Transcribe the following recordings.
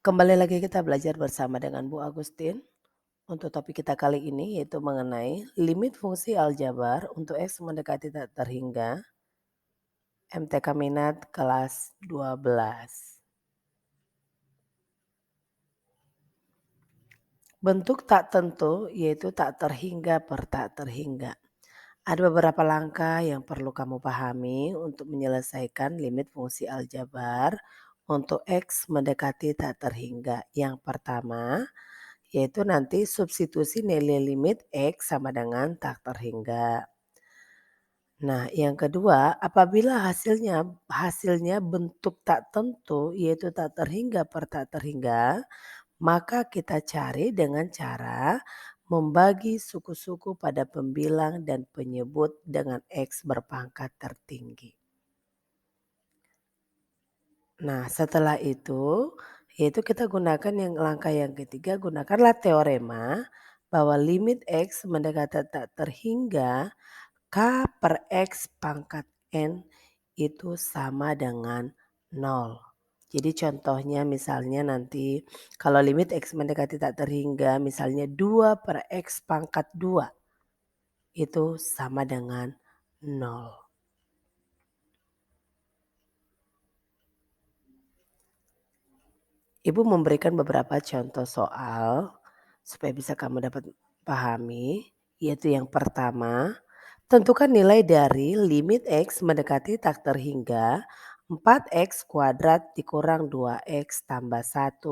Kembali lagi kita belajar bersama dengan Bu Agustin. Untuk topik kita kali ini yaitu mengenai limit fungsi aljabar untuk X mendekati tak terhingga, MTK Minat kelas 12. Bentuk tak tentu yaitu tak terhingga per tak terhingga. Ada beberapa langkah yang perlu kamu pahami untuk menyelesaikan limit fungsi aljabar untuk X mendekati tak terhingga. Yang pertama, yaitu nanti substitusi nilai limit X sama dengan tak terhingga. Nah, yang kedua, apabila hasilnya bentuk tak tentu, yaitu tak terhingga per tak terhingga, maka kita cari dengan cara membagi suku-suku pada pembilang dan penyebut dengan X berpangkat tertinggi. Nah, setelah itu, yaitu kita gunakan yang langkah yang ketiga, gunakanlah teorema bahwa limit X mendekati tak terhingga K per X pangkat N itu sama dengan 0. Jadi contohnya misalnya nanti kalau limit X mendekati tak terhingga misalnya 2 per X pangkat 2 itu sama dengan 0. Ibu memberikan beberapa contoh soal supaya bisa kamu dapat pahami, yaitu yang pertama, tentukan nilai dari limit X mendekati tak terhingga 4X kuadrat dikurang 2X tambah 1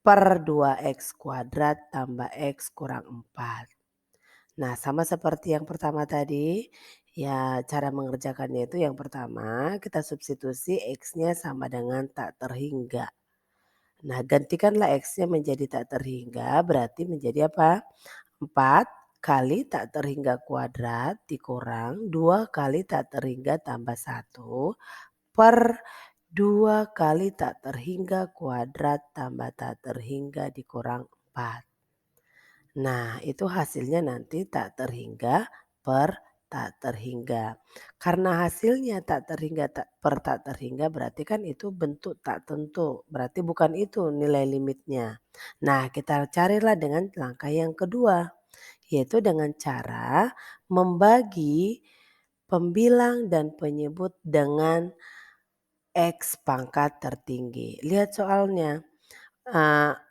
per 2X kuadrat tambah X kurang 4. Nah, sama seperti yang pertama tadi, ya cara mengerjakannya itu yang pertama kita substitusi X-nya sama dengan tak terhingga. Nah, gantikanlah X-nya menjadi tak terhingga berarti menjadi apa? 4 kali tak terhingga kuadrat dikurang 2 kali tak terhingga tambah 1 per 2 kali tak terhingga kuadrat tambah tak terhingga dikurang 4. Nah, itu hasilnya nanti tak terhingga per tak terhingga. Karena hasilnya tak terhingga per tak terhingga berarti kan itu bentuk tak tentu. Berarti bukan itu nilai limitnya. Nah, kita carilah dengan langkah yang kedua. Yaitu dengan cara membagi pembilang dan penyebut dengan X pangkat tertinggi. Lihat soalnya.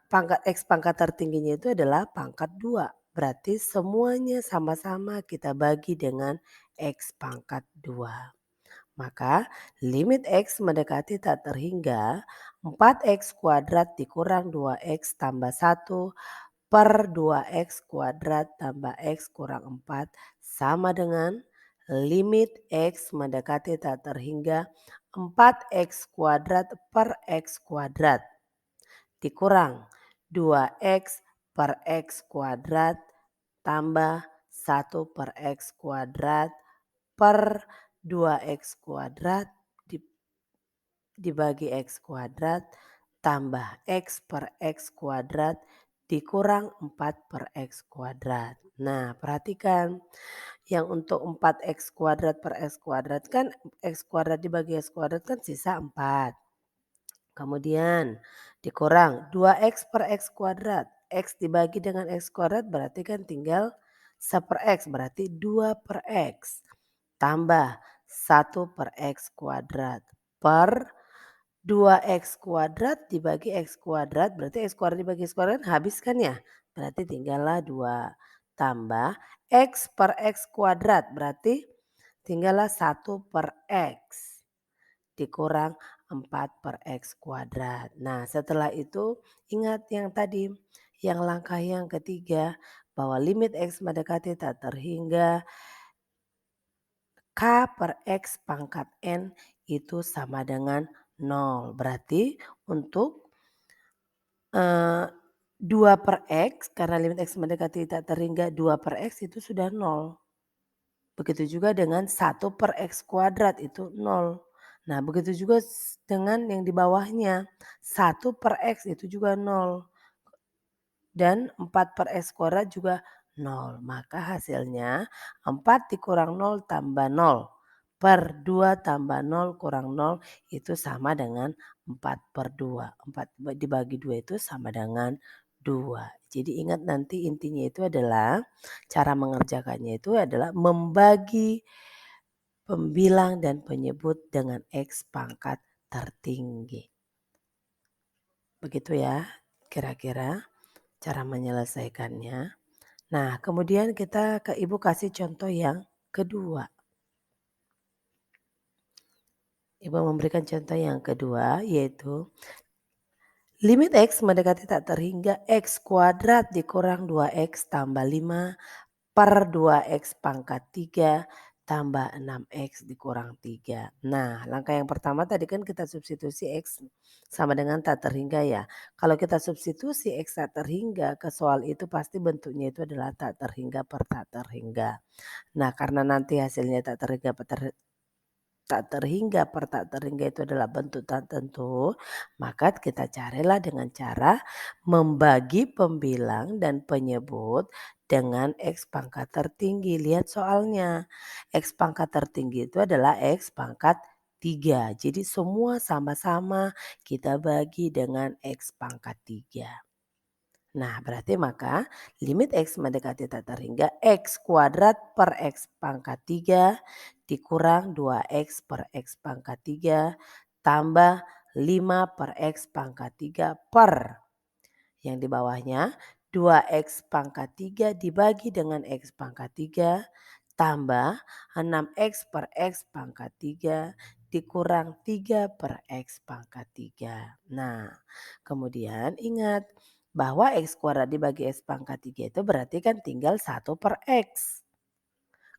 Pangkat X pangkat tertingginya itu adalah pangkat 2. Berarti semuanya sama-sama kita bagi dengan X pangkat 2. Maka limit X mendekati tak terhingga 4X kuadrat dikurang 2X tambah 1 per 2X kuadrat tambah X kurang 4 sama dengan limit X mendekati tak terhingga 4X kuadrat per X kuadrat dikurang 2X per X kuadrat tambah 1 per X kuadrat per 2X kuadrat dibagi X kuadrat tambah X per X kuadrat dikurang 4 per X kuadrat. Nah, perhatikan yang untuk 4X kuadrat per X kuadrat kan X kuadrat dibagi X kuadrat kan sisa 4. Kemudian dikurang 2X per X kuadrat. X dibagi dengan X kuadrat berarti kan tinggal 1 per X berarti 2 per X. Tambah 1 per X kuadrat per 2X kuadrat dibagi X kuadrat berarti X kuadrat dibagi X kuadrat habis kan ya? Berarti tinggallah 2. Tambah X per X kuadrat berarti tinggallah 1 per X dikurang 4 per X kuadrat. Nah, setelah itu ingat yang tadi, yang langkah yang ketiga bahwa limit X mendekati tak terhingga K per X pangkat N itu sama dengan 0. Berarti untuk 2 per X karena limit X mendekati tak terhingga 2 per X itu sudah 0. Begitu juga dengan 1 per X kuadrat itu 0. Nah, begitu juga dengan yang di bawahnya 1 per X itu juga 0 dan 4 per X kuadrat juga 0. Maka hasilnya 4 dikurang 0 tambah 0 per 2 tambah 0 kurang 0 itu sama dengan 4/2. 4 dibagi 2 itu sama dengan 2. Jadi ingat nanti intinya itu adalah cara mengerjakannya itu adalah membagi pembilang dan penyebut dengan X pangkat tertinggi. Begitu ya kira-kira cara menyelesaikannya. Nah kemudian kita Ibu kasih contoh yang kedua. Ibu memberikan contoh yang kedua yaitu limit X mendekati tak terhingga X kuadrat dikurang 2X tambah 5 per 2X pangkat 3 tambah 6X dikurang 3. Nah langkah yang pertama tadi kan kita substitusi X sama dengan tak terhingga ya. Kalau kita substitusi X tak terhingga ke soal itu pasti bentuknya itu adalah tak terhingga per tak terhingga. Nah karena nanti hasilnya tak terhingga tak terhingga per tak terhingga itu adalah bentuk tak tentu, maka kita carilah dengan cara membagi pembilang dan penyebut dengan X pangkat tertinggi. Lihat soalnya, X pangkat tertinggi itu adalah X pangkat 3. Jadi semua sama-sama kita bagi dengan X pangkat 3. Nah berarti maka limit X mendekati tak terhingga X kuadrat per X pangkat 3 dikurang 2X per X pangkat 3 tambah 5 per X pangkat 3 per yang di bawahnya 2X pangkat 3 dibagi dengan X pangkat 3 tambah 6X per X pangkat 3 dikurang 3 per X pangkat 3. Nah kemudian ingat bahwa X kuadrat dibagi X pangkat 3 itu berarti kan tinggal 1 per X.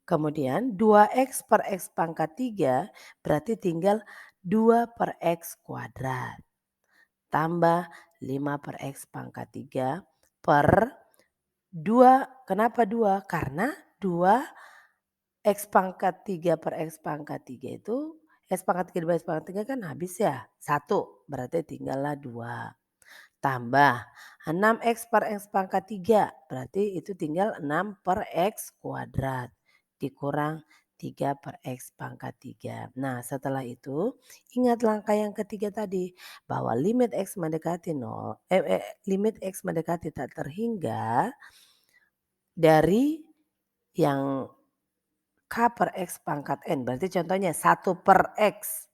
Kemudian 2X per X pangkat 3 berarti tinggal 2 per X kuadrat. Tambah 5 per X pangkat 3 per 2. Kenapa 2? Karena 2 X pangkat 3 per X pangkat 3 itu X pangkat 3 dibagi X pangkat 3 kan habis ya 1 berarti tinggallah 2. Tambah 6X per X pangkat 3 berarti itu tinggal 6 per X kuadrat dikurang 3 per X pangkat 3. Nah setelah itu ingat langkah yang ketiga tadi bahwa limit X mendekati 0, limit X mendekati tak terhingga dari yang K per X pangkat N berarti contohnya 1 per X.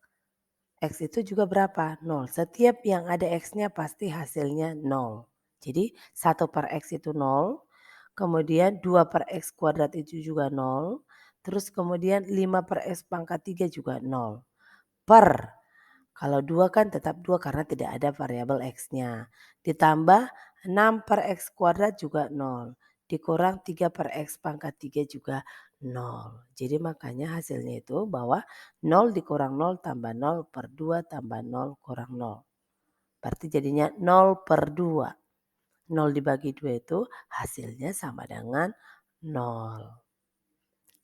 X itu juga berapa? 0. Setiap yang ada X-nya pasti hasilnya 0. Jadi 1 per X itu 0, kemudian 2 per X kuadrat itu juga 0, terus kemudian 5 per X pangkat 3 juga 0. Per, kalau 2 kan tetap 2 karena tidak ada variabel X-nya. Ditambah 6 per X kuadrat juga 0. Dikurang 3 per X pangkat 3 juga 0. Jadi makanya hasilnya itu bahwa 0 dikurang 0 tambah 0 per 2 tambah 0 kurang 0. Berarti jadinya 0 per 2. 0 dibagi 2 itu hasilnya sama dengan 0.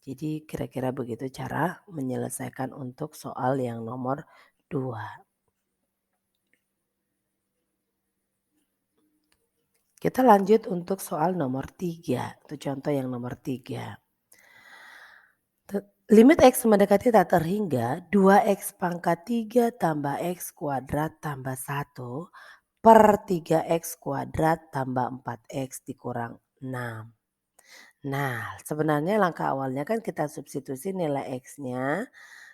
Jadi kira-kira begitu cara menyelesaikan untuk soal yang nomor 2. Kita lanjut untuk soal nomor 3. Itu contoh yang nomor 3. Limit X mendekati tak terhingga 2X pangkat 3 tambah X kuadrat tambah 1 per 3X kuadrat tambah 4X dikurang 6. Nah sebenarnya langkah awalnya kan kita substitusi nilai X-nya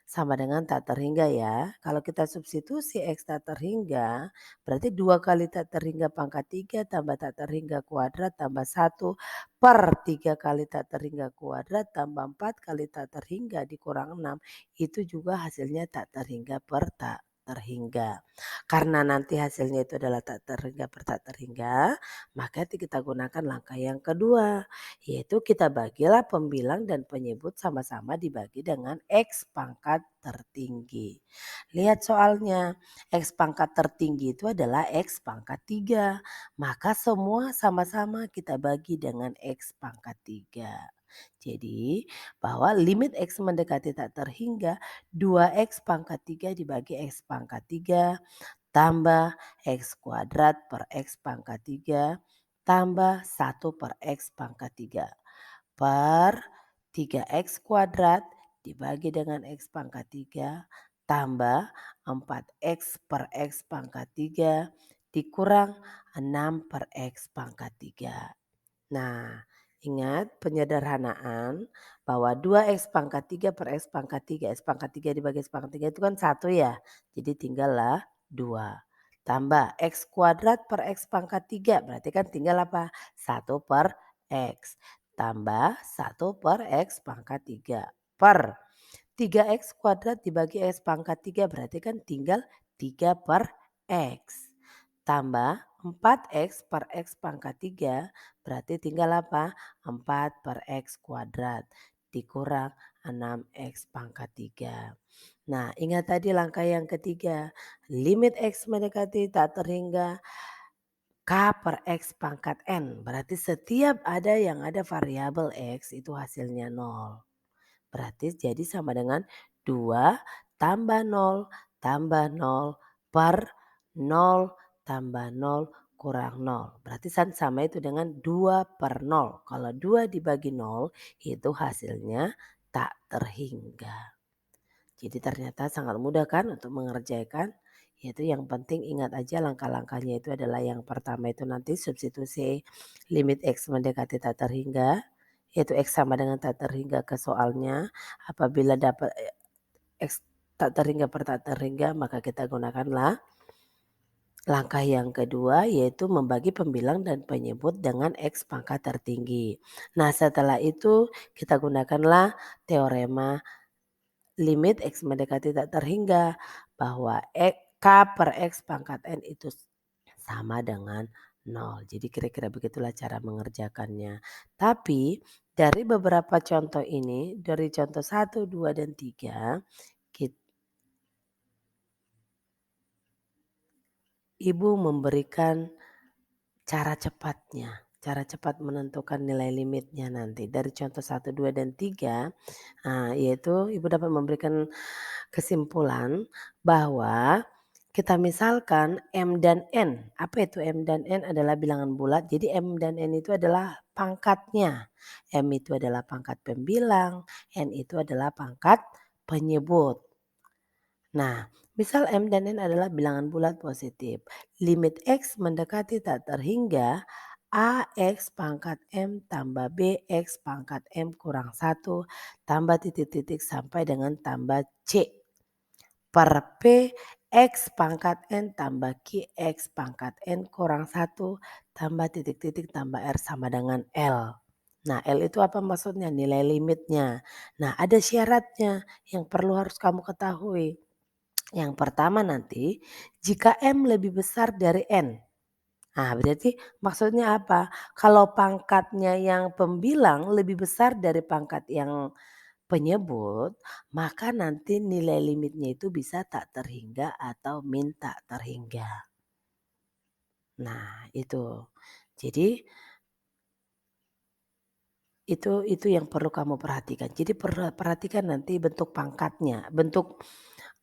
sama dengan tak terhingga ya. Kalau kita substitusi X tak terhingga berarti 2 kali tak terhingga pangkat 3 tambah tak terhingga kuadrat tambah 1 per 3 kali tak terhingga kuadrat tambah 4 kali tak terhingga dikurang 6 itu juga hasilnya tak terhingga per tak terhingga. Karena nanti hasilnya itu adalah tak terhingga per tak terhingga, maka kita gunakan langkah yang kedua, yaitu kita bagilah pembilang dan penyebut sama-sama dibagi dengan X pangkat tertinggi. Lihat soalnya, X pangkat tertinggi itu adalah X pangkat 3. Maka semua sama-sama kita bagi dengan X pangkat 3. Jadi bahwa limit X mendekati tak terhingga 2X pangkat 3 dibagi X pangkat 3 tambah X kuadrat per X pangkat 3 tambah 1 per X pangkat 3 per 3X kuadrat dibagi dengan X pangkat 3 tambah 4X per X pangkat 3 dikurang 6 per X pangkat 3. Nah, ingat penyederhanaan bahwa 2X pangkat 3 per X pangkat 3, X pangkat 3 dibagi X pangkat 3 itu kan 1 ya. Jadi tinggallah 2. Tambah X kuadrat per X pangkat 3 berarti kan tinggal apa? 1 per X. Tambah 1 per X pangkat 3 per 3X kuadrat dibagi X pangkat 3 berarti kan tinggal 3 per X. Tambah 4X per X pangkat 3 berarti tinggal apa? 4 per X kuadrat dikurang 6X pangkat 3. Nah, ingat tadi langkah yang ketiga, limit X mendekati tak terhingga K per X pangkat N. Berarti setiap ada yang ada variabel X itu hasilnya 0. Berarti jadi sama dengan 2 tambah 0 tambah 0 per 0 tambah 0 kurang 0. Berarti kan sama itu dengan 2 per 0. Kalau 2 dibagi 0 itu hasilnya tak terhingga. Jadi ternyata sangat mudah kan untuk mengerjakan. Yaitu yang penting ingat aja langkah-langkahnya itu adalah yang pertama itu nanti substitusi limit X mendekati tak terhingga. Yaitu X sama dengan tak terhingga ke soalnya. Apabila dapat X tak terhingga per tak terhingga maka kita gunakanlah langkah yang kedua yaitu membagi pembilang dan penyebut dengan X pangkat tertinggi. Nah setelah itu kita gunakanlah teorema limit X mendekati tak terhingga bahwa K per X pangkat N itu sama dengan 0. Jadi kira-kira begitulah cara mengerjakannya. Tapi dari beberapa contoh ini, dari contoh 1, 2, dan 3, Ibu memberikan cara cepatnya. Cara cepat menentukan nilai limitnya nanti. Dari contoh 1, 2, dan 3, yaitu Ibu dapat memberikan kesimpulan bahwa kita misalkan M dan N. Apa itu M dan N? Adalah bilangan bulat. Jadi M dan N itu adalah pangkatnya. M itu adalah pangkat pembilang, N itu adalah pangkat penyebut. Nah, misal M dan N adalah bilangan bulat positif. Limit X mendekati tak terhingga AX pangkat M tambah BX pangkat M kurang 1 tambah titik-titik sampai dengan tambah C per P X pangkat N tambah QX pangkat N kurang 1 tambah titik-titik tambah R sama dengan L. Nah L itu apa maksudnya? Nilai limitnya. Nah ada syaratnya yang perlu harus kamu ketahui. Yang pertama nanti jika M lebih besar dari N. Nah berarti maksudnya apa? Kalau pangkatnya yang pembilang lebih besar dari pangkat yang penyebut, maka nanti nilai limitnya itu bisa tak terhingga atau min tak terhingga. Nah itu. Jadi itu yang perlu kamu perhatikan. Jadi perhatikan nanti bentuk pangkatnya, bentuk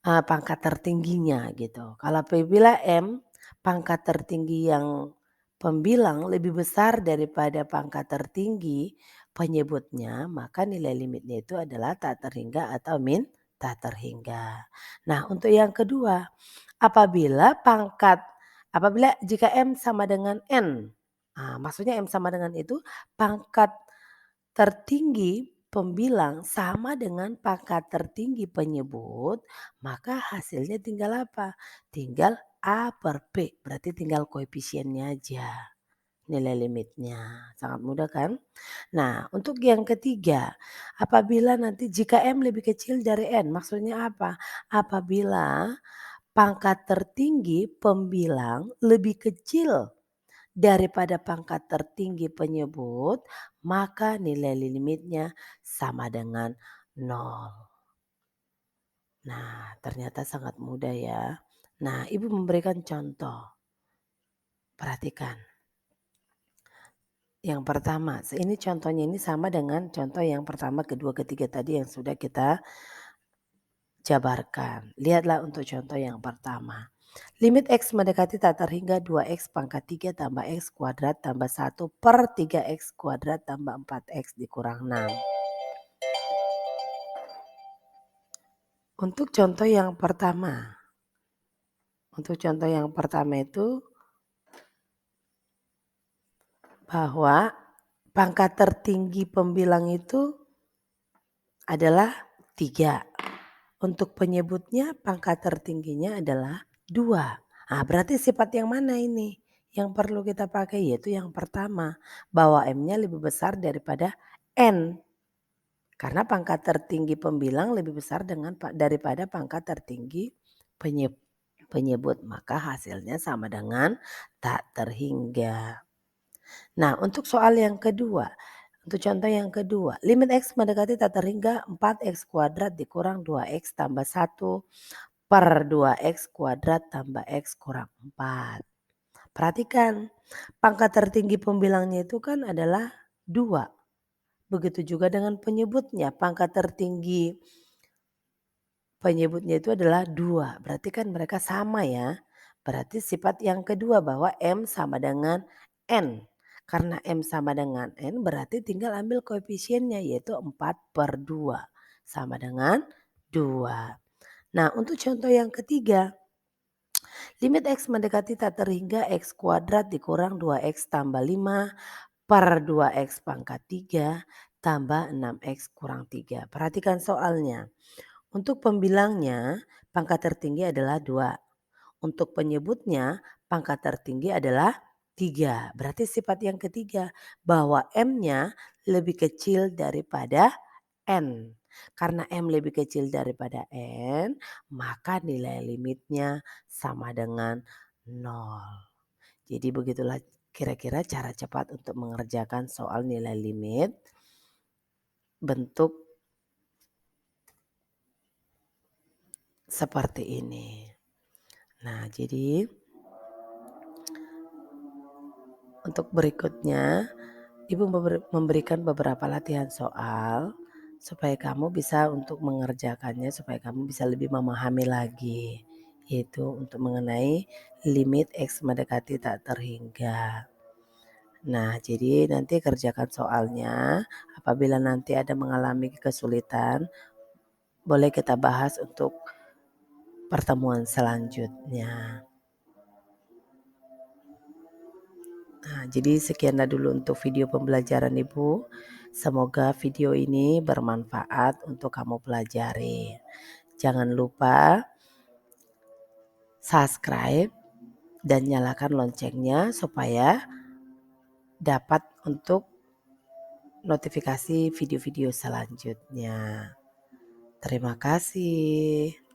pangkat tertingginya gitu. Kalau apabila M pangkat tertinggi yang pembilang lebih besar daripada pangkat tertinggi penyebutnya, maka nilai limitnya itu adalah tak terhingga atau min tak terhingga. Nah untuk yang kedua, apabila jika M sama dengan N, maksudnya M sama dengan itu pangkat tertinggi pembilang sama dengan pangkat tertinggi penyebut, maka hasilnya tinggal apa? Tinggal A per P, berarti tinggal koefisiennya aja, nilai limitnya. Sangat mudah kan? Nah untuk yang ketiga, apabila nanti jika M lebih kecil dari N, maksudnya apa? Apabila pangkat tertinggi pembilang lebih kecil daripada pangkat tertinggi penyebut, maka nilai limitnya sama dengan 0. Nah, ternyata sangat mudah ya. Nah, Ibu memberikan contoh. Perhatikan. Yang pertama, ini contohnya ini sama dengan contoh yang pertama, kedua, ketiga tadi yang sudah kita jabarkan. Lihatlah untuk contoh yang pertama. Limit X mendekati tak terhingga 2X pangkat 3 tambah X kuadrat tambah 1 per 3X kuadrat tambah 4X dikurang 6. Untuk contoh yang pertama itu bahwa pangkat tertinggi pembilang itu adalah 3. Untuk penyebutnya pangkat tertingginya adalah 2. Nah, berarti sifat yang mana ini yang perlu kita pakai? Yaitu yang pertama, bahwa M-nya lebih besar daripada N. Karena pangkat tertinggi pembilang lebih besar daripada pangkat tertinggi penyebut. Maka hasilnya sama dengan tak terhingga. Nah, untuk soal yang kedua, untuk contoh yang kedua, limit X mendekati tak terhingga 4X kuadrat dikurang 2X tambah 1 per 2X kuadrat tambah X kurang 4. Perhatikan, pangkat tertinggi pembilangnya itu kan adalah 2. Begitu juga dengan penyebutnya, pangkat tertinggi penyebutnya itu adalah 2. Berarti kan mereka sama ya. Berarti sifat yang kedua bahwa M sama dengan N. Karena M sama dengan N berarti tinggal ambil koefisiennya yaitu 4/2 sama dengan 2. Nah, untuk contoh yang ketiga, limit X mendekati tak terhingga X kuadrat dikurang 2X tambah 5 per 2X pangkat 3 tambah 6X kurang 3. Perhatikan soalnya. Untuk pembilangnya pangkat tertinggi adalah 2. Untuk penyebutnya pangkat tertinggi adalah 3. Berarti sifat yang ketiga bahwa M-nya lebih kecil daripada N. Karena M lebih kecil daripada N, maka nilai limitnya sama dengan 0. Jadi begitulah kira-kira cara cepat untuk mengerjakan soal nilai limit bentuk seperti ini. Nah, jadi untuk berikutnya Ibu memberikan beberapa latihan soal supaya kamu bisa untuk mengerjakannya, supaya kamu bisa lebih memahami lagi, yaitu untuk mengenai limit X mendekati tak terhingga. Nah, jadi nanti kerjakan soalnya, apabila nanti ada mengalami kesulitan, boleh kita bahas untuk pertemuan selanjutnya. Nah, jadi sekianlah dulu untuk video pembelajaran Ibu. Semoga video ini bermanfaat untuk kamu pelajari. Jangan lupa subscribe dan nyalakan loncengnya supaya dapat untuk notifikasi video-video selanjutnya. Terima kasih.